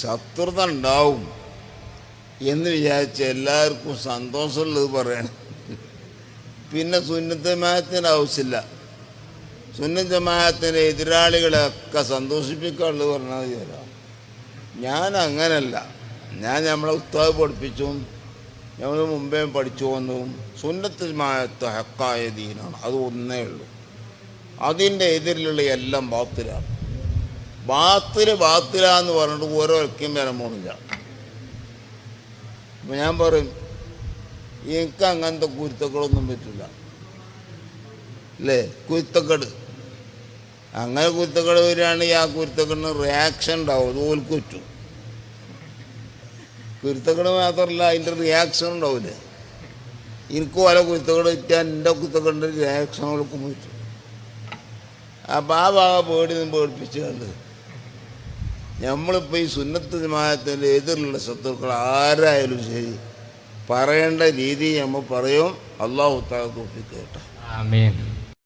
ശത്രുത ഉണ്ടാവും എന്ന് വിചാരിച്ച് എല്ലാവർക്കും സന്തോഷമുള്ളത് പറയണം. പിന്നെ സുന്നത്ത് ജമാഅത്തിൻ്റെ ആവശ്യമില്ല. സുന്നത്ത് ജമാഅത്തിൻ്റെ എതിരാളികളെയൊക്കെ സന്തോഷിപ്പിക്കാനുള്ളത് പറഞ്ഞാൽ തരാം. ഞാൻ അങ്ങനല്ല. ഞാൻ നമ്മളെ ഉസ്താദ് പഠിപ്പിച്ചും നമ്മൾ മുമ്പേ പഠിച്ചു വന്നതും സുന്നത്ത് ജമാഅത്ത് ഹക്കായ ദീനാണ്. അത് ഒന്നേ ഉള്ളൂ. അതിൻ്റെ എതിരിലുള്ള എല്ലാം ബാത്തിലാണ്. ബാത്തിലാന്ന് പറഞ്ഞിട്ട് ഓരോരുക്കും വരാൻ പോണില്ല. അപ്പം ഞാൻ പറയും, എനിക്ക് അങ്ങനത്തെ കുരുത്തക്കേടൊന്നും പറ്റില്ല അല്ലേ. കുരുത്തക്കേട് അങ്ങനെ കുരുത്തക്കേട് വരികയാണെങ്കിൽ ആ കുരുത്തക്കേടിന് റിയാക്ഷൻ ഉണ്ടാവും. അത് ഓൽക്ക് പറ്റും. കുരുത്തക്കേട് മാത്രമല്ല, അതിൻ്റെ റിയാക്ഷൻ ഉണ്ടാവില്ലേ. എനിക്ക് പല കുരുത്തക്കേട് പറ്റാൻ എൻ്റെ കുരുത്തക്കേടിൻ്റെ റിയാക്ഷനുകൾക്കും പറ്റും. അപ്പം ആ ഭാഗം പേടിപ്പിച്ചുകൊണ്ട് നമ്മളിപ്പോൾ ഈ സുന്നത്ത് ജമാഅത്തിൻ്റെ എതിരിലുള്ള ശത്രുക്കൾ ആരായാലും ശരി പറയേണ്ട രീതി നമ്മൾ പറയും. അല്ലാഹു തആല തൗഫീഖ് തരട്ടെ. ആമീൻ.